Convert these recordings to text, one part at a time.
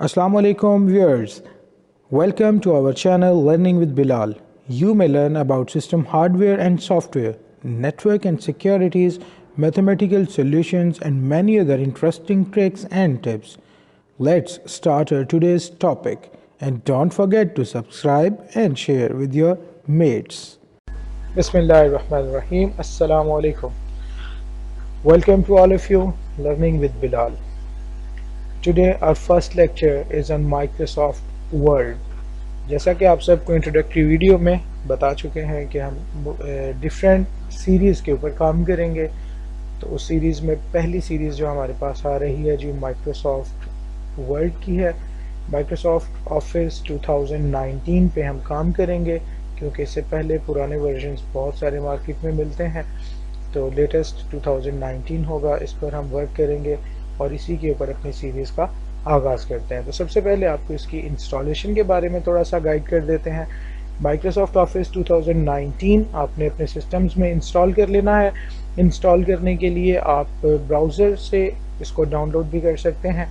Assalamu alaikum viewers. Welcome to our channel Learning with Bilal. You may learn about system hardware and software, network and securities, mathematical solutions and many other interesting tricks and tips. Let's start our today's topic and don't forget to subscribe and share with your mates. Bismillahirrahmanirrahim. Assalamu alaikum. Welcome to all of you Learning with Bilal. Today our first lecture is on Microsoft Word. जैसा कि आप सबको introductory video में बता चुके हैं कि हम डिफरेंट सीरीज़ के ऊपर काम करेंगे, तो उस सीरीज़ में पहली सीरीज़ जो हमारे पास आ रही है जी माइक्रोसॉफ्ट वर्ड की है। माइक्रोसॉफ्ट ऑफिस 2019 पे हम काम करेंगे क्योंकि इससे पहले पुराने वर्जन्स बहुत सारे मार्केट में मिलते हैं, तो लेटेस्ट 2019 होगा, इस पर हम वर्क करेंगे और इसी के ऊपर अपनी सीरीज़ का आगाज़ करते हैं। तो सबसे पहले आपको इसकी इंस्टॉलेशन के बारे में थोड़ा सा गाइड कर देते हैं। माइक्रोसॉफ्ट ऑफिस 2019 आपने अपने सिस्टम्स में इंस्टॉल कर लेना है। इंस्टॉल करने के लिए आप ब्राउज़र से इसको डाउनलोड भी कर सकते हैं।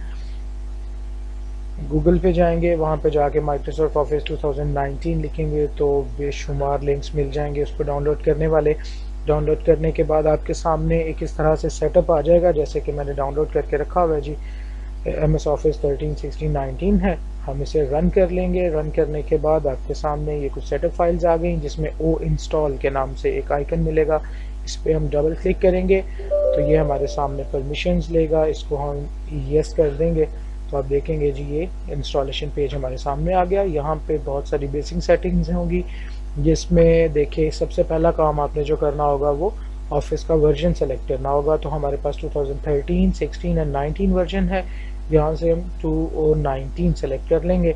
गूगल पे जाएंगे, वहाँ पे जाके माइक्रोसॉफ्ट ऑफिस 2019 लिखेंगे तो बेशुमार लिंक्स मिल जाएंगे उसको डाउनलोड करने वाले। डाउनलोड करने के बाद आपके सामने एक इस तरह से सेटअप आ जाएगा, जैसे कि मैंने डाउनलोड करके रखा हुआ है जी। MS ऑफिस 13, 16, 19 है। हम इसे रन कर लेंगे। रन करने के बाद आपके सामने ये कुछ सेटअप फाइल्स आ गई जिसमें ओ इंस्टॉल के नाम से एक आइकन मिलेगा। इस पर हम डबल क्लिक करेंगे तो ये हमारे सामने परमिशंस लेगा, इसको हम यस कर देंगे तो आप देखेंगे जी ये इंस्टॉलेशन पेज हमारे सामने आ गया। यहाँ पे बहुत सारी बेसिक सेटिंग्स होंगी जिसमें देखिए सबसे पहला काम आपने जो करना होगा वो ऑफिस का वर्जन सेलेक्ट करना होगा। तो हमारे पास 2013, 16 एंड 19 वर्जन है, यहाँ से हम 2019 सेलेक्ट कर लेंगे।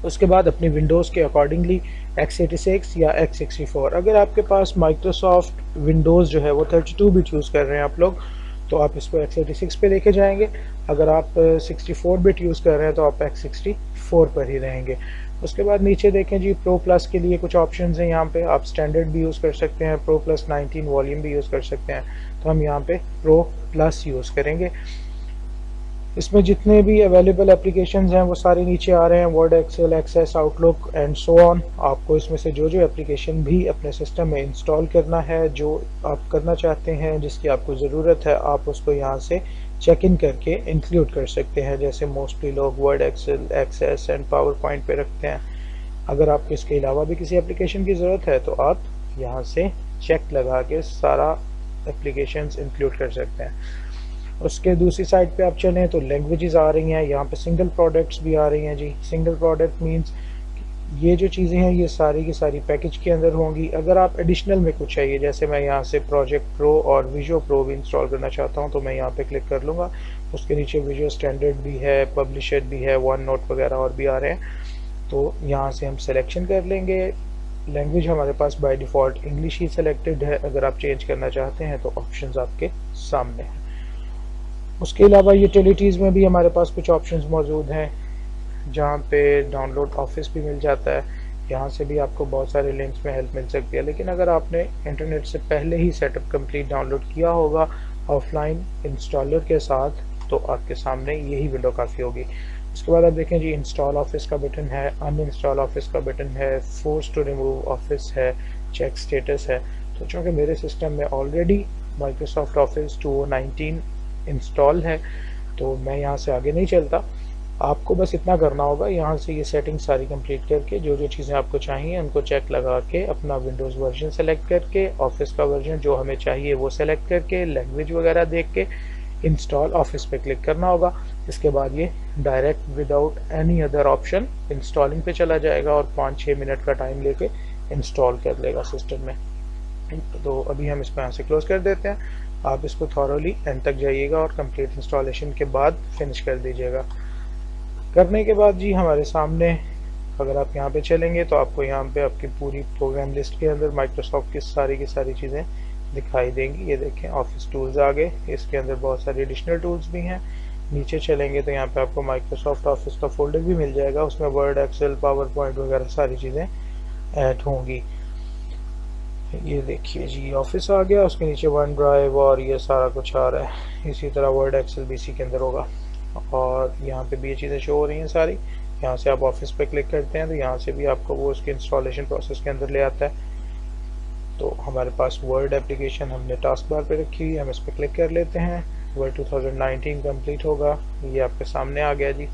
उसके बाद अपनी विंडोज़ के अकॉर्डिंगली x86 या x64, अगर आपके पास माइक्रोसॉफ्ट विंडोज़ जो है वो 32 बिट यूज़ कर रहे हैं आप लोग तो आप इसको x86 पे लेके जाएंगे। अगर आप 64 बिट यूज़ कर रहे हैं तो आप x64 पर ही रहेंगे। उसके बाद नीचे देखें जी प्रो प्लस के लिए कुछ ऑप्शंस हैं। यहाँ पे आप स्टैंडर्ड भी यूज़ कर सकते हैं, प्रो प्लस 19 वॉल्यूम भी यूज़ कर सकते हैं, तो हम यहाँ पे प्रो प्लस यूज़ करेंगे। इसमें जितने भी अवेलेबल एप्लीकेशंस हैं वो सारे नीचे आ रहे हैं, word, excel, access, outlook and so on. आपको इसमें से जो एप्लीकेशन भी अपने सिस्टम में इंस्टॉल करना है, जो आप करना चाहते हैं, जिसकी आपको ज़रूरत है, आप उसको यहाँ से चेक इन करके इंक्लूड कर सकते हैं। जैसे मोस्टली लोग word, excel, access and PowerPoint पे रखते हैं। अगर आपको इसके अलावा भी किसी एप्लीकेशन की ज़रूरत है तो आप यहाँ से चेक लगा के सारा एप्लीकेशंस इंक्लूड कर सकते हैं। उसके दूसरी साइड पे आप चलें तो लैंग्वेजेस आ रही हैं, यहाँ पे सिंगल प्रोडक्ट्स भी आ रही हैं जी। सिंगल प्रोडक्ट मींस ये जो चीज़ें हैं ये सारी की सारी पैकेज के अंदर होंगी। अगर आप एडिशनल में कुछ चाहिए, जैसे मैं यहाँ से प्रोजेक्ट प्रो और विजुअल प्रो भी इंस्टॉल करना चाहता हूँ तो मैं यहाँ पे क्लिक कर लूँगा। उसके नीचे विजुअल स्टैंडर्ड भी है, पब्लिशर भी है, वन नोट वगैरह और भी आ रहे हैं, तो यहाँ से हम सिलेक्शन कर लेंगे। लैंग्वेज हमारे पास बाय डिफ़ॉल्ट इंग्लिश ही सिलेक्टेड है, अगर आप चेंज करना चाहते हैं तो ऑप्शंस आपके सामने हैं। उसके अलावा यूटिलिटीज़ में भी हमारे पास कुछ ऑप्शंस मौजूद हैं जहाँ पे डाउनलोड ऑफिस भी मिल जाता है। यहाँ से भी आपको बहुत सारे लिंक्स में हेल्प मिल सकती है, लेकिन अगर आपने इंटरनेट से पहले ही सेटअप कंप्लीट डाउनलोड किया होगा ऑफलाइन इंस्टॉलर के साथ तो आपके सामने यही विंडो काफ़ी होगी। उसके बाद आप देखें जी इंस्टॉल ऑफिस का बटन है, अनइंस्टॉल ऑफिस का बटन है, फोर्स टू रिमूव ऑफिस है, चेक स्टेटस है। तो चूँकि मेरे सिस्टम में ऑलरेडी माइक्रोसॉफ्ट ऑफिस 2019 इंस्टॉल है तो मैं यहाँ से आगे नहीं चलता। आपको बस इतना करना होगा, यहाँ से ये सेटिंग सारी कंप्लीट करके जो चीज़ें आपको चाहिए उनको चेक लगा के अपना विंडोज़ वर्जन सेलेक्ट करके ऑफिस का वर्जन जो हमें चाहिए वो सेलेक्ट करके लैंग्वेज वगैरह देख के इंस्टॉल ऑफिस पे क्लिक करना होगा। इसके बाद ये direct without any other option installing पे चला जाएगा और 5-6 मिनट का टाइम लेके इंस्टॉल कर लेगा सिस्टम में। तो अभी हम इसको यहाँ से क्लोज कर देते हैं। आप इसको थॉरोली एंड तक जाइएगा और कंप्लीट इंस्टॉलेशन के बाद फिनिश कर दीजिएगा। करने के बाद जी हमारे सामने अगर आप यहाँ पे चलेंगे तो आपको यहाँ पे आपकी पूरी प्रोग्राम लिस्ट के अंदर माइक्रोसॉफ्ट की सारी चीज़ें दिखाई देंगी। ये देखें ऑफिस टूल्स आ गए, इसके अंदर बहुत सारी एडिशनल टूल्स भी हैं। नीचे चलेंगे तो यहाँ पे आपको माइक्रोसॉफ्ट ऑफिस का फोल्डर भी मिल जाएगा, उसमें वर्ड, एक्सेल, पावर पॉइंट वगैरह सारी चीज़ें ऐड होंगी। ये देखिए जी ऑफिस आ गया, उसके नीचे वन ड्राइव और ये सारा कुछ आ रहा है। इसी तरह वर्ड, एक्सेल भी इसी के अंदर होगा। और यहाँ पे भी ये चीज़ें शो हो रही हैं सारी। यहाँ से आप ऑफिस पे क्लिक करते हैं तो यहाँ से भी आपको वो उसके इंस्टॉलेशन प्रोसेस के अंदर ले आता है। तो हमारे पास वर्ड एप्लीकेशन हमने टास्क बार पे रखी हुई है, हम इस पर क्लिक कर लेते हैं। वर्ड 2019 कंप्लीट होगा, ये आपके सामने आ गया जी।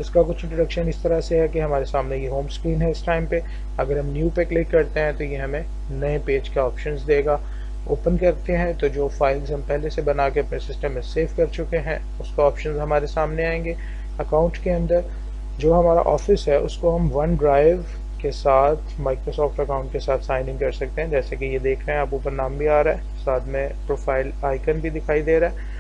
इसका कुछ इंट्रोडक्शन इस तरह से है कि हमारे सामने ये होम स्क्रीन है इस टाइम पे। अगर हम न्यू पे क्लिक करते हैं तो ये हमें नए पेज का ऑप्शंस देगा। ओपन करते हैं तो जो फाइल्स हम पहले से बना के अपने सिस्टम में सेव कर चुके हैं उसका ऑप्शंस हमारे सामने आएंगे। अकाउंट के अंदर जो हमारा ऑफिस है उसको हम वन ड्राइव के साथ माइक्रोसॉफ्ट अकाउंट के साथ साइन इन कर सकते हैं। जैसे कि ये देख रहे हैं आप, ऊपर नाम भी आ रहा है, साथ में प्रोफाइल आइकन भी दिखाई दे रहा है।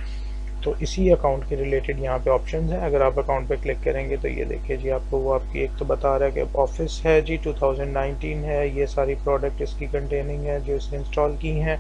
तो इसी अकाउंट के रिलेटेड यहाँ पे ऑप्शंस हैं। अगर आप अकाउंट पे क्लिक करेंगे तो ये देखिए जी, आपको वो आपकी एक तो बता रहा है कि ऑफिस है जी, 2019 है, ये सारी प्रोडक्ट इसकी कंटेनिंग है जो इसने इंस्टॉल की हैं,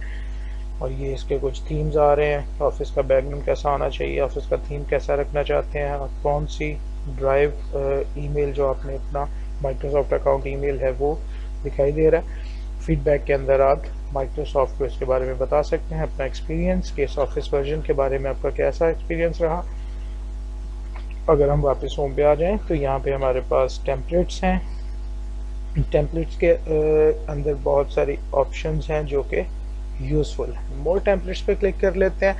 और ये इसके कुछ थीम्स आ रहे हैं। ऑफिस का बैकग्राउंड कैसा आना चाहिए, ऑफिस का थीम कैसा रखना चाहते हैं, और कौन सी ड्राइव ईमेल जो आपने अपना माइक्रोसॉफ्ट अकाउंट ईमेल है वो दिखाई दे रहा है। फीडबैक के अंदर आप माइक्रोसॉफ्ट को इसके बारे में बता सकते हैं, अपना एक्सपीरियंस कि इस ऑफिस वर्जन के बारे में आपका कैसा एक्सपीरियंस रहा। अगर हम वापस होम पे आ जाएं तो यहाँ पे हमारे पास टेम्पलेट्स हैं। टेम्पलेट्स के अंदर बहुत सारी ऑप्शंस हैं जो कि यूज़फुल है। मोर टेम्पलेट्स पे क्लिक कर लेते हैं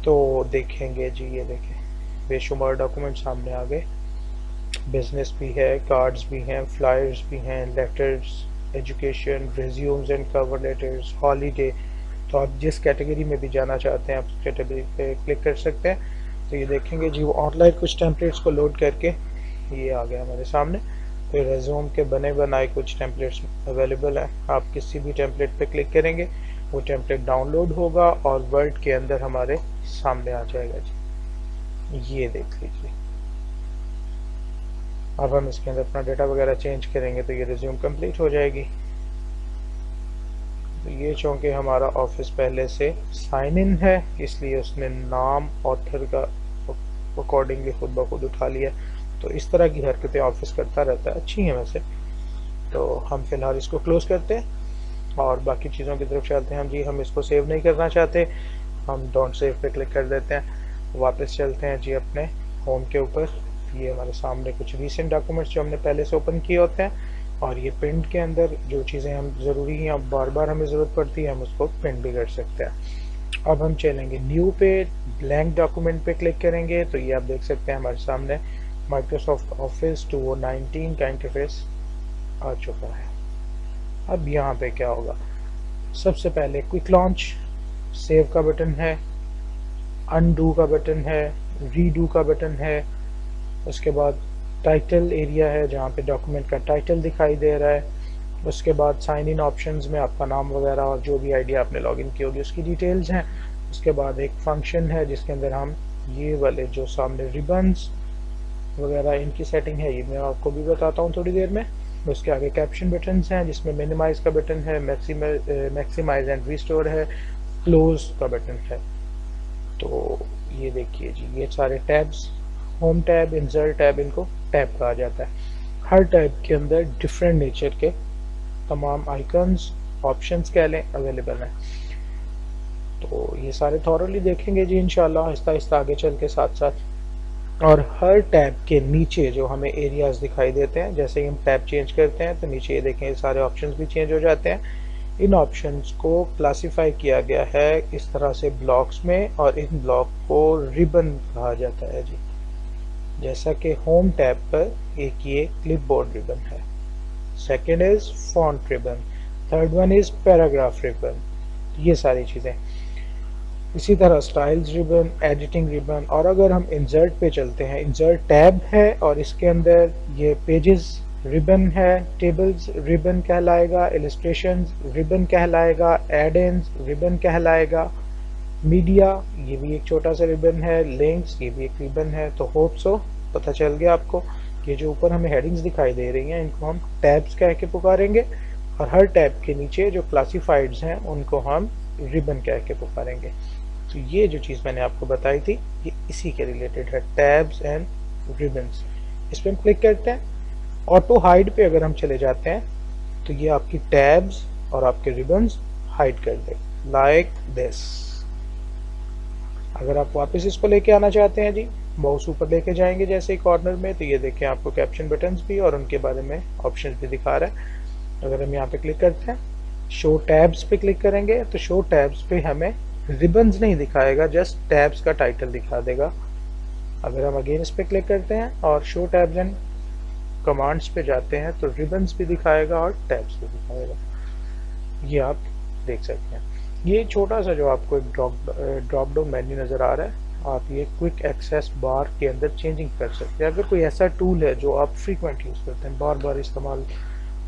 तो देखेंगे जी, ये देखें बेशुमार डॉक्यूमेंट सामने आ गए। बिजनेस भी है, कार्ड्स भी हैं, फ्लायर्स भी हैं, letters, education, resumes and cover letters, holiday. तो आप जिस कैटेगरी में भी जाना चाहते हैं आप उस कैटेगरी पे क्लिक कर सकते हैं। तो ये देखेंगे जी वो ऑनलाइन कुछ टेम्पलेट्स को लोड करके ये आ गया हमारे सामने। तो रेज्यूम के बने बनाए कुछ टेम्पलेट्स अवेलेबल हैं। आप किसी भी टेम्पलेट पे क्लिक करेंगे वो टेम्पलेट डाउनलोड होगा और वर्ड के अंदर हमारे सामने आ जाएगा जी। ये देख लीजिए। अब हम इसके अंदर अपना डेटा वगैरह चेंज करेंगे तो ये रिज्यूम कंप्लीट हो जाएगी। तो ये चूँकि हमारा ऑफिस पहले से साइन इन है इसलिए उसने नाम ऑथर का अकॉर्डिंगली खुद ब खुद उठा लिया। तो इस तरह की हरकतें ऑफिस करता रहता है, अच्छी हैं वैसे। तो हम फिलहाल इसको क्लोज करते हैं और बाकी चीज़ों की तरफ चलते हैं। हम जी हम इसको सेव नहीं करना चाहते, हम डोंट सेव पे क्लिक कर देते हैं। वापस चलते हैं जी अपने होम के ऊपर। ये हमारे सामने कुछ रीसेंट डॉक्यूमेंट्स जो हमने पहले से ओपन किए होते हैं, और ये प्रिंट के अंदर जो चीज़ें हम ज़रूरी हैं बार बार हमें ज़रूरत पड़ती है हम उसको प्रिंट भी कर सकते हैं। अब हम चलेंगे न्यू पे, ब्लैंक डॉक्यूमेंट पे क्लिक करेंगे तो ये आप देख सकते हैं हमारे सामने माइक्रोसॉफ्ट ऑफिस 2019 का इंटरफेस आ चुका है। अब यहाँ पे क्या होगा, सबसे पहले क्विक लॉन्च, सेव का बटन है, अनडू का बटन है, रीडू का बटन है, उसके बाद टाइटल एरिया है जहाँ पे डॉक्यूमेंट का टाइटल दिखाई दे रहा है, उसके बाद साइन इन ऑप्शंस में आपका नाम वगैरह और जो भी आईडी आपने लॉगिन की होगी उसकी डिटेल्स हैं। उसके बाद एक फंक्शन है जिसके अंदर हम ये वाले जो सामने रिबन्स वगैरह इनकी सेटिंग है ये मैं आपको भी बताता हूँ थोड़ी देर में। उसके आगे कैप्शन बटन्स हैं जिसमें मिनिमाइज का बटन है, मैक्सिमाइज एंड रिस्टोर है, क्लोज का बटन है। तो ये देखिए जी ये सारे tabs, home tab, insert tab, इनको टैब कहा जाता है। हर टैब के अंदर डिफरेंट नेचर के तमाम आइकन्स, ऑप्शंस कह लें, अवेलेबल हैं। तो ये सारे थॉरली देखेंगे जी इंशाल्लाह आहिस्ता आहिस्ता आगे चल के साथ साथ। और हर टैब के नीचे जो हमें एरियाज दिखाई देते हैं, जैसे ही हम टैब चेंज करते हैं तो नीचे ये देखें सारे ऑप्शंस भी चेंज हो जाते हैं। इन ऑप्शंस को क्लासिफाई किया गया है इस तरह से ब्लॉक्स में, और इन ब्लॉक को रिबन कहा जाता है जी। जैसा कि होम टैब पर एक ये क्लिपबोर्ड रिबन है, second is font ribbon, third one is paragraph ribbon, ये सारी चीज़ें। इसी तरह स्टाइल्स रिबन, एडिटिंग रिबन। और अगर हम इंसर्ट पे चलते हैं, इंसर्ट टैब है और इसके अंदर ये पेजेस रिबन है, टेबल्स रिबन कहलाएगा, इलस्ट्रेशंस रिबन कहलाएगा, एड-इन्स रिबन कहलाएगा, मीडिया ये भी एक छोटा सा रिबन है, लिंक्स ये भी एक रिबन है। तो होप सो पता चल गया आपको। ये जो ऊपर हमें हेडिंग्स दिखाई दे रही हैं इनको हम टैब्स कह के पुकारेंगे, और हर टैब के नीचे जो क्लासिफाइड्स हैं उनको हम रिबन कह के पुकारेंगे। तो ये जो चीज़ मैंने आपको बताई थी ये इसी के रिलेटेड है, टैब्स एंड रिबन्स। इस पर हम क्लिक करते हैं, ऑटो हाइड पे अगर हम चले जाते हैं तो ये आपकी टैब्स और आपके रिबन्स हाइड कर दे, लाइक दिस। अगर आप वापस इसको लेके आना चाहते हैं जी माउस ऊपर लेके जाएंगे जैसे ही कॉर्नर में, तो ये देखें आपको कैप्शन बटन्स भी और उनके बारे में ऑप्शन भी दिखा रहा है। अगर हम यहाँ पे क्लिक करते हैं, शो टैब्स पे क्लिक करेंगे, तो शो टैब्स पे हमें रिबन्स नहीं दिखाएगा, जस्ट टैब्स का टाइटल दिखा देगा। अगर हम अगेन इस पे क्लिक करते हैं और शो टैब्स एंड कमांड्स पे जाते हैं, तो रिबन्स भी दिखाएगा और टैब्स भी दिखाएगा। ये आप देख सकते हैं। ये छोटा सा जो आपको एक ड्रॉप डाउन मेन्यू नज़र आ रहा है, आप ये क्विक एक्सेस बार के अंदर चेंजिंग कर सकते हैं। अगर कोई ऐसा टूल है जो आप फ्रीक्वेंट यूज़ करते हैं, बार बार इस्तेमाल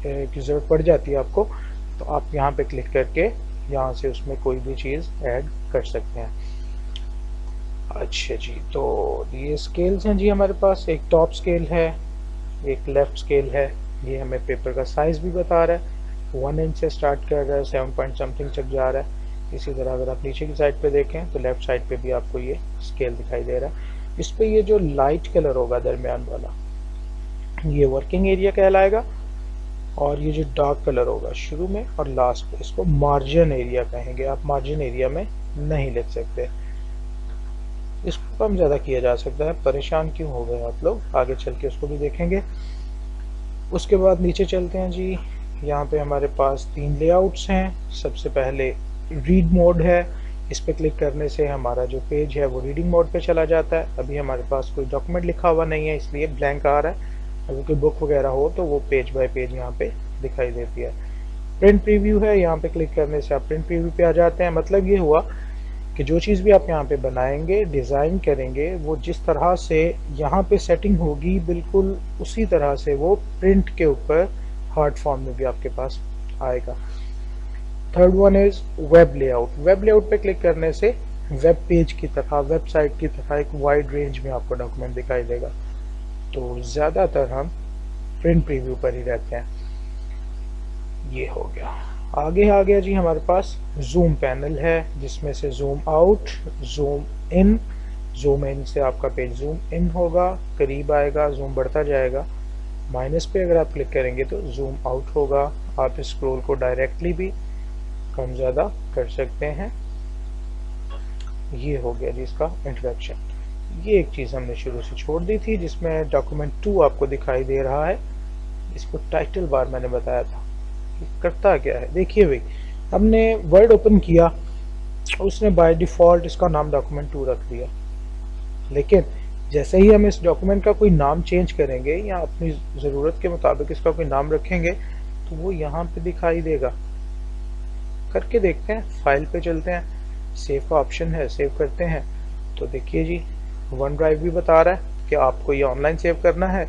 की ज़रूरत पड़ जाती है आपको, तो आप यहाँ पे क्लिक करके यहाँ से उसमें कोई भी चीज़ ऐड कर सकते हैं। अच्छा जी, तो ये स्केल्स हैं जी हमारे पास। एक टॉप स्केल है, एक लेफ़्ट स्केल है। ये हमें पेपर का साइज़ भी बता रहा है, 1 इंच से स्टार्ट कर रहा है, 7 पॉइंट समथिंग तक जा रहा है। इसी तरह अगर आप नीचे की साइड पे देखें तो लेफ़्ट साइड पे भी आपको ये स्केल दिखाई दे रहा है। इस पे ये जो लाइट कलर होगा दरमियान वाला, ये वर्किंग एरिया कहलाएगा, और ये जो डार्क कलर होगा शुरू में और लास्ट पे, इसको मार्जिन एरिया कहेंगे। आप मार्जिन एरिया में नहीं लिख सकते, इसको कम ज़्यादा किया जा सकता है। परेशान क्यों हो गए आप लोग, आगे चल के उसको भी देखेंगे। उसके बाद नीचे चलते हैं जी। यहाँ पे हमारे पास 3 लेआउट्स हैं। सबसे पहले रीड मोड है, इस पर क्लिक करने से हमारा जो पेज है वो रीडिंग मोड पे चला जाता है। अभी हमारे पास कोई डॉक्यूमेंट लिखा हुआ नहीं है, इसलिए ब्लैंक आ रहा है। अगर कोई बुक वगैरह हो तो वो पेज बाय पेज यहाँ पे दिखाई देती है। प्रिंट प्रीव्यू है, यहाँ पे क्लिक करने से आप प्रिंट प्रीव्यू पे आ जाते हैं। मतलब ये हुआ कि जो चीज़ भी आप यहाँ पे बनाएंगे, डिज़ाइन करेंगे, वो जिस तरह से यहाँ पे सेटिंग होगी, बिल्कुल उसी तरह से वो प्रिंट के ऊपर हार्ड फॉर्म में भी आपके पास आएगा। Third one is web layout. Web layout पे क्लिक करने से वेब पेज की तरह, वेबसाइट की तरह एक वाइड रेंज में आपको डॉक्यूमेंट दिखाई देगा। तो ज़्यादातर हम प्रिंट प्रीव्यू पर ही रहते हैं। ये हो गया। आगे आ गया जी हमारे पास जूम पैनल है, जिसमें से zoom out, zoom in. Zoom in से आपका पेज जूम इन होगा, करीब आएगा, जूम बढ़ता जाएगा। माइनस पे अगर आप क्लिक करेंगे तो जूम आउट होगा। आप इस स्क्रॉल को डायरेक्टली भी कम ज़्यादा कर सकते हैं। ये हो गया जी इसका इंट्रोडक्शन। ये एक चीज़ हमने शुरू से छोड़ दी थी, जिसमें डॉक्यूमेंट 2 आपको दिखाई दे रहा है। इसको टाइटल बार मैंने बताया था करता क्या है। देखिए भाई, हमने वर्ड ओपन किया, उसने बाय डिफ़ॉल्ट इसका नाम डॉक्यूमेंट 2 रख दिया, लेकिन जैसे ही हम इस डॉक्यूमेंट का कोई नाम चेंज करेंगे या अपनी ज़रूरत के मुताबिक इसका कोई नाम रखेंगे, तो वो यहाँ पे दिखाई देगा। करके देखते हैं, फाइल पे चलते हैं, सेव का ऑप्शन है, सेव करते हैं। तो देखिए जी, वन ड्राइव भी बता रहा है कि आपको ये ऑनलाइन सेव करना है,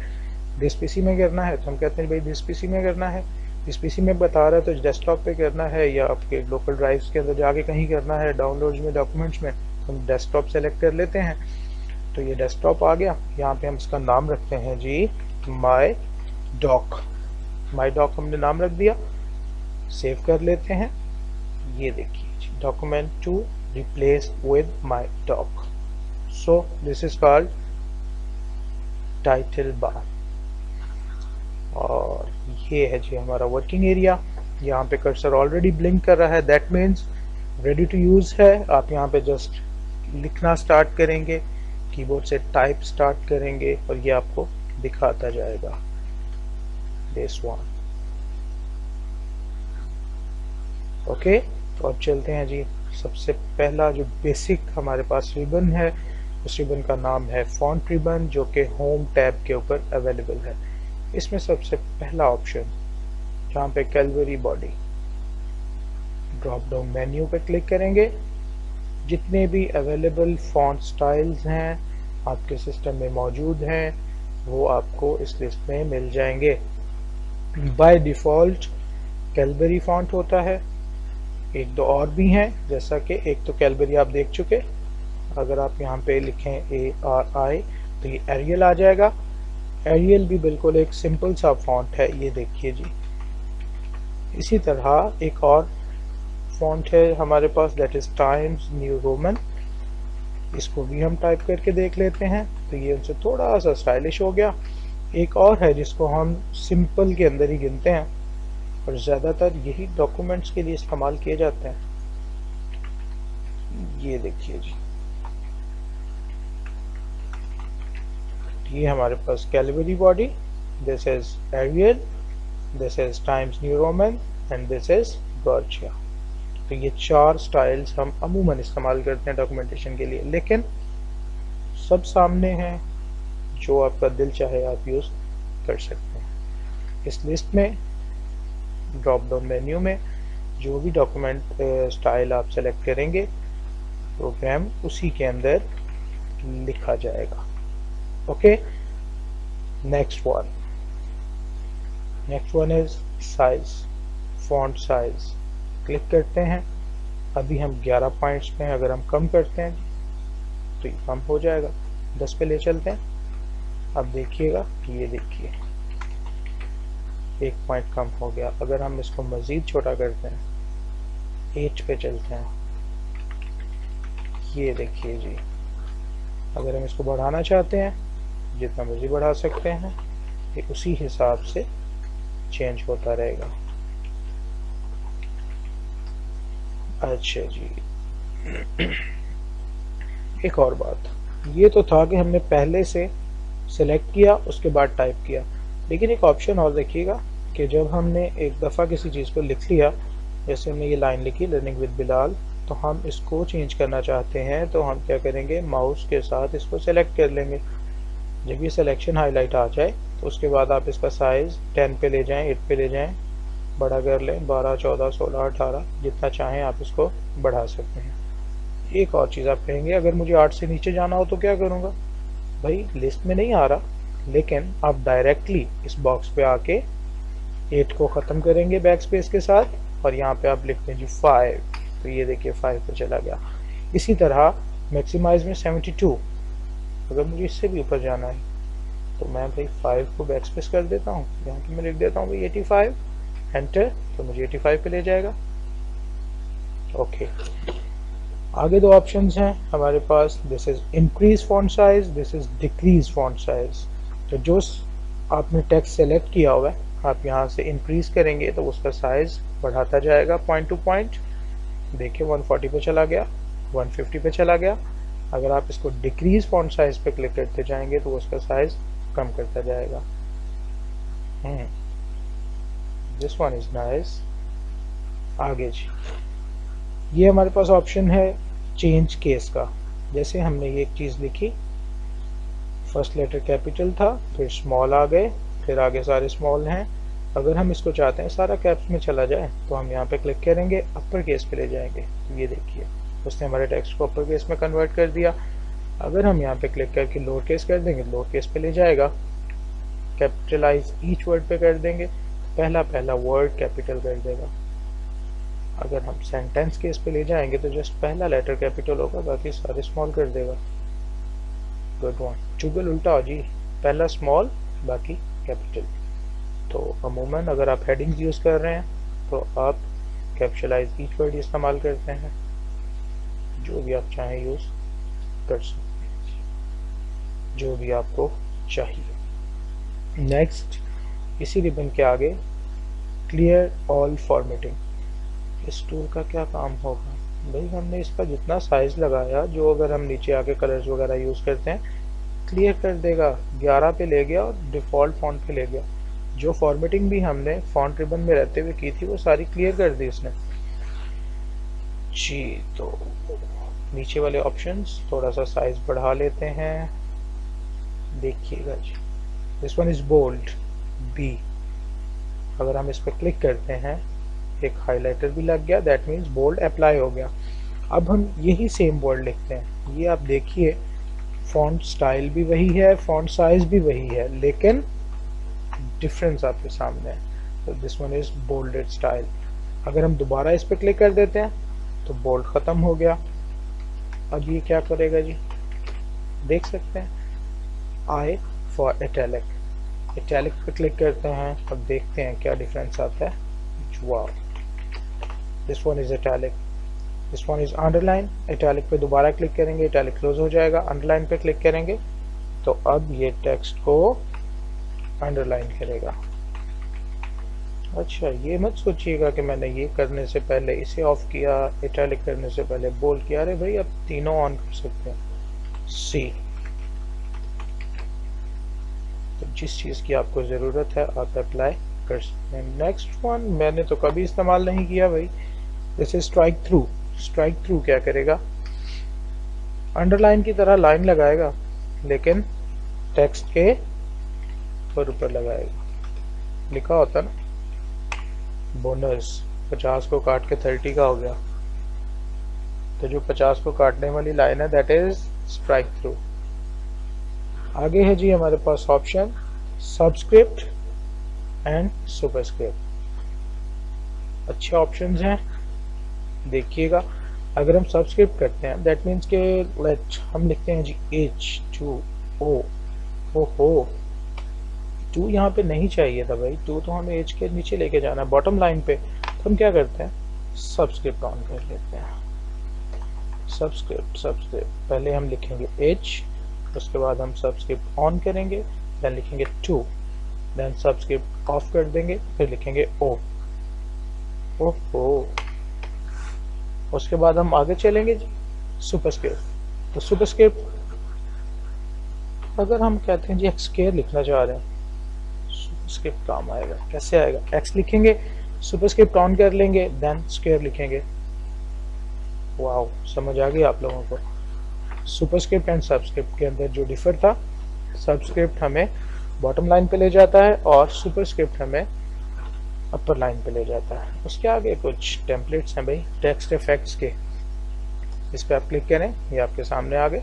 दिस पीसी में करना है। तो हम कहते हैं भाई दिस पीसी में करना है। इस पीसी में बता रहा है तो डेस्कटॉप पे करना है या आपके लोकल ड्राइव्स के अंदर जाके कहीं करना है, डाउनलोड्स में, डॉक्यूमेंट्स में। हम डेस्कटॉप सेलेक्ट कर लेते हैं, तो ये डेस्कटॉप आ गया। यहाँ पे हम इसका नाम रखते हैं जी माई डॉक। माई डॉक हमने नाम रख दिया, सेव कर लेते हैं। ये देखिए document 2 replace with my doc. So this is called title bar. और ये है जी हमारा वर्किंग एरिया। यहाँ पे कर्सर ऑलरेडी ब्लिंक कर रहा है, that means ready to use है। आप यहाँ पे जस्ट लिखना स्टार्ट करेंगे, कीबोर्ड से टाइप स्टार्ट करेंगे और ये आपको दिखाता जाएगा दिस वन। ओके, तो अब चलते हैं जी। सबसे पहला जो बेसिक हमारे पास रिबन है, उस रिबन का नाम है फॉन्ट रिबन, जो कि होम टैब के ऊपर अवेलेबल है। इसमें सबसे पहला ऑप्शन जहाँ पे Calvary body, drop down menu पे क्लिक करेंगे। जितने भी अवेलेबल फॉन्ट स्टाइल्स हैं आपके सिस्टम में मौजूद हैं, वो आपको इस लिस्ट में मिल जाएंगे। बाय डिफ़ॉल्ट कैलबरी फॉन्ट होता है, एक दो और भी हैं, जैसा कि एक तो कैलबरी आप देख चुके। अगर आप यहाँ पे लिखें ARI तो ये एरियल आ जाएगा। एरियल भी बिल्कुल एक सिंपल सा फॉन्ट है, ये देखिए जी। इसी तरह एक और फॉन्ट है हमारे पास, that is Times New Roman. इसको भी हम टाइप करके देख लेते हैं, तो ये उनसे थोड़ा सा स्टाइलिश हो गया। एक और है जिसको हम सिंपल के अंदर ही गिनते हैं और ज़्यादातर यही डॉक्यूमेंट्स के लिए इस्तेमाल किए जाते हैं। ये देखिए जी, ये हमारे पास Calibri body, this is Arial, this is Times New Roman and this is Georgia. तो ये 4 स्टाइल्स हम अमूमन इस्तेमाल करते हैं डॉक्यूमेंटेशन के लिए, लेकिन सब सामने हैं, जो आपका दिल चाहे आप यूज़ कर सकते हैं। इस लिस्ट में ड्रॉप डाउन मेन्यू में जो भी डॉक्यूमेंट स्टाइल आप सेलेक्ट करेंगे, प्रोग्राम उसी के अंदर लिखा जाएगा। Okay, next one is size, font size. Click करते हैं, अभी हम 11 पॉइंट्स पे हैं, अगर हम कम करते हैं तो ये कम हो जाएगा, 10 पे ले चलते हैं। अब देखिएगा, ये देखिए 1 पॉइंट कम हो गया। अगर हम इसको मज़ीद छोटा करते हैं, 8 पे चलते हैं, ये देखिए जी। अगर हम इसको बढ़ाना चाहते हैं, जितना मर्जी बढ़ा सकते हैं, ये उसी हिसाब से चेंज होता रहेगा। अच्छा जी, एक और बात, ये तो था कि हमने पहले से सेलेक्ट किया उसके बाद टाइप किया, लेकिन एक ऑप्शन और देखिएगा कि जब हमने एक दफ़ा किसी चीज़ को लिख लिया, जैसे हमने ये लाइन लिखी लर्निंग विद बिलाल, तो हम इसको चेंज करना चाहते हैं तो हम क्या करेंगे, माउस के साथ इसको सेलेक्ट कर लेंगे। जब ये सिलेक्शन हाईलाइट आ जाए तो उसके बाद आप इसका साइज़ 10 पे ले जाएं, 8 पे ले जाएं, बड़ा कर लें, 12, 14, 16, 18, जितना चाहें आप इसको बढ़ा सकते हैं। एक और चीज़ आप कहेंगे, अगर मुझे 8 से नीचे जाना हो तो क्या करूँगा? भाई लिस्ट में नहीं आ रहा, लेकिन आप डायरेक्टली इस बॉक्स पे आके 8 को ख़त्म करेंगे बैक स्पेस के साथ, और यहाँ पे आप लिखते हैं जी 5, तो ये देखिए 5 पे चला गया। इसी तरह मैक्सिमाइज में 72, अगर मुझे इससे भी ऊपर जाना है तो मैं भाई 5 को बैक स्पेस कर देता हूँ, यहाँ पे मैं लिख देता हूँ भाई 85, एंटर, तो मुझे 85 पे ले जाएगा। ओके, आगे 2 ऑप्शंस हैं हमारे पास, this is increase font size, this is decrease font size. तो जो आपने टेक्स्ट सेलेक्ट किया हुआ है, आप यहाँ से इंक्रीज करेंगे तो उसका साइज बढ़ाता जाएगा पॉइंट टू पॉइंट। देखिए 140 पे चला गया, 150 पे चला गया। अगर आप इसको डिक्रीज फॉन्ट साइज पे क्लिक करते जाएंगे तो उसका साइज कम करता जाएगा। This one is nice. आगे जी, ये हमारे पास ऑप्शन है चेंज केस का। जैसे हमने ये एक चीज़ लिखी, फर्स्ट लेटर कैपिटल था, फिर स्मॉल आ गए, फिर आगे सारे स्मॉल हैं। अगर हम इसको चाहते हैं सारा कैप्स में चला जाए तो हम यहाँ पे क्लिक करेंगे, अपर केस पे ले जाएंगे, तो ये देखिए उसने हमारे टेक्स्ट को अपर केस में कन्वर्ट कर दिया। अगर हम यहाँ पे क्लिक करके लोअर केस कर देंगे, लोअर केस पे ले जाएगा। कैपिटलाइज ईच वर्ड पे कर देंगे, पहला वर्ड कैपिटल कर देगा। अगर हम सेंटेंस केस पे ले जाएंगे तो जस्ट पहला लेटर कैपिटल होगा, बाकी सारे स्मॉल कर देगा। गुड वन, चुगल उल्टा हो जी, पहला स्मॉल बाकी कैपिटल। तो अमूमन अगर आप हेडिंग्स यूज़ कर रहे हैं तो आप कैपिटलाइज ईच वर्ड इस्तेमाल करते हैं, जो भी आप चाहें यूज़ कर सकते हैं, जो भी आपको चाहिए। नेक्स्ट, इसी रिबन के आगे क्लियर ऑल फॉर्मेटिंग। इस टूल का क्या काम होगा भाई, हमने इसका जितना साइज लगाया, जो अगर हम नीचे आके कलर्स वगैरह यूज़ करते हैं, क्लियर कर देगा। 11 पे ले गया और डिफ़ॉल्ट फॉन्ट पे ले गया। जो फॉर्मेटिंग भी हमने फॉन्ट रिबन में रहते हुए की थी वो सारी क्लियर कर दी इसने जी। तो नीचे वाले ऑप्शंस थोड़ा सा साइज बढ़ा लेते हैं, देखिएगा जी। This one is bold B, अगर हम इस पर क्लिक करते हैं एक हाइलाइटर भी लग गया, दैट मीन्स बोल्ड अप्लाई हो गया। अब हम यही सेम बोल्ड लिखते हैं, ये आप देखिए फॉन्ट स्टाइल भी वही है, फॉन्ट साइज भी वही है, लेकिन डिफरेंस आपके सामने है। तो दिस वन इज बोल्डेड स्टाइल। अगर हम दोबारा इस पर क्लिक कर देते हैं तो बोल्ड ख़त्म हो गया। अब ये क्या करेगा जी, देख सकते हैं, आई फॉर इटैलिक, इटैलिक पे क्लिक करते हैं, अब देखते हैं क्या डिफरेंस आता है। Wow, this one is italic, this one is underline. Italic पे दोबारा क्लिक करेंगे, इटैलिक क्लोज हो जाएगा। अंडरलाइन पे क्लिक करेंगे तो अब ये टेक्स्ट को अंडरलाइन करेगा। अच्छा, ये मत सोचिएगा कि मैंने ये करने से पहले इसे ऑफ किया, इटैलिक करने से पहले बोल्ड किया। अरे भाई, अब तीनों ऑन कर सकते हैं। सी, जिस चीज़ की आपको ज़रूरत है आप अप्लाई कर सकते हैं। नेक्स्ट वन मैंने तो कभी इस्तेमाल नहीं किया भाई, जैसे स्ट्राइक थ्रू। स्ट्राइक थ्रू क्या करेगा, अंडरलाइन की तरह लाइन लगाएगा लेकिन टेक्स्ट के ऊपर लगाएगा। लिखा होता ना बोनस 50 को काट के 30 का हो गया, तो जो 50 को काटने वाली लाइन है दैट इज स्ट्राइक थ्रू। आगे है जी हमारे पास ऑप्शन सबस्क्रिप्ट एंड सुपरस्क्रिप्ट। अच्छे ऑप्शंस हैं, देखिएगा। अगर हम सबस्क्रिप्ट करते हैं दैट मीन्स के लेट हम लिखते हैं जी H2O। ओहो, 2 यहाँ पे नहीं चाहिए था भाई, 2 तो हमें H के नीचे लेके जाना है बॉटम लाइन पे। तो हम क्या करते हैं, सबस्क्रिप्ट ऑन कर लेते हैं। सबस्क्रिप्ट पहले हम लिखेंगे H, उसके बाद हम सबस्क्रिप्ट ऑन करेंगे, देन लिखेंगे 2, देन सबस्क्रिप्ट ऑफ कर देंगे, फिर लिखेंगे O। ओहो, उसके बाद हम आगे चलेंगे जी सुपरस्क्रिप्ट। तो सुपरस्क्रिप्ट अगर हम कहते हैं जी एक्स स्क्वायर लिखना चाह रहे हैं, सुपरस्क्रिप्ट काम आएगा, कैसे आएगा, एक्स लिखेंगे, सुपरस्क्रिप्ट ऑन कर लेंगे, देन स्क्वायर लिखेंगे। वाओ, समझ आ गई आप लोगों को। सुपरस्क्रिप्ट एंड सबस्क्रिप्ट के अंदर जो डिफर था, सबस्क्रिप्ट हमें बॉटम लाइन पे ले जाता है और सुपरस्क्रिप्ट हमें अपर लाइन पे ले जाता है। उसके आगे कुछ टेम्पलेट्स हैं भाई टेक्स्ट इफेक्ट्स के, इस पर आप क्लिक करें, ये आपके सामने आ गए।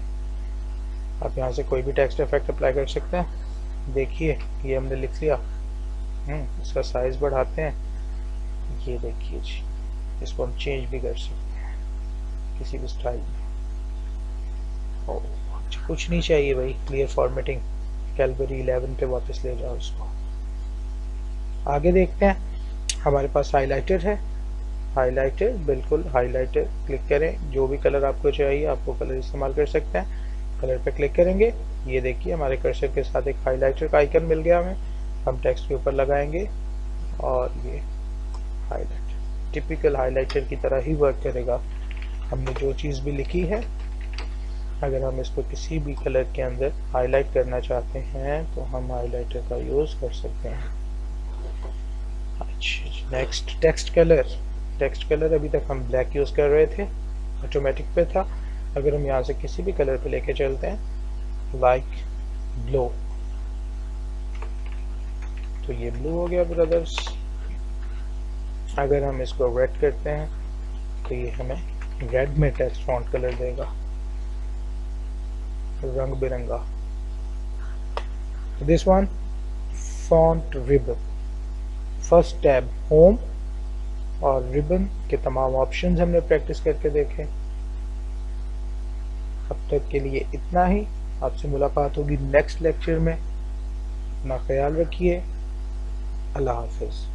आप यहाँ से कोई भी टेक्स्ट इफेक्ट अप्लाई कर सकते हैं। देखिए ये हमने लिख लिया, इसका साइज बढ़ाते हैं, ये देखिए जी, इसको हम चेंज भी कर सकते हैं किसी भी स्टाइल में। कुछ नहीं चाहिए भाई, क्लियर फॉर्मेटिंग, कैलबरी 11 पे वापस ले जाओ इसको। आगे देखते हैं, हमारे पास हाइलाइटर है। हाइलाइटर, बिल्कुल हाइलाइटर क्लिक करें, जो भी कलर आपको चाहिए आपको कलर इस्तेमाल कर सकते हैं। कलर पे क्लिक करेंगे, ये देखिए हमारे कर्सर के साथ एक हाइलाइटर का आइकन मिल गया हमें। हम टेक्स्ट के ऊपर लगाएंगे और ये हाइलाइटर टिपिकल हाइलाइटर की तरह ही वर्क करेगा। हमने जो चीज़ भी लिखी है, अगर हम इसको किसी भी कलर के अंदर हाईलाइट करना चाहते हैं तो हम हाइलाइटर का यूज़ कर सकते हैं। अच्छा, next text colour. Text colour अभी तक हम ब्लैक यूज़ कर रहे थे, ऑटोमेटिक पे था। अगर हम यहाँ से किसी भी कलर पे लेके चलते हैं, लाइक ब्लू, तो ये ब्लू हो गया ब्रदर्स। अगर हम इसको रेड करते हैं तो ये हमें रेड में टेक्स्ट फॉन्ट कलर देगा, रंग बिरंगा। This one font ribbon, first tab home और रिबन के तमाम ऑप्शंस हमने प्रैक्टिस करके देखे। अब तक के लिए इतना ही, आपसे मुलाकात होगी नेक्स्ट लेक्चर में। अपना ख्याल रखिए, अल्लाह हाफिज़।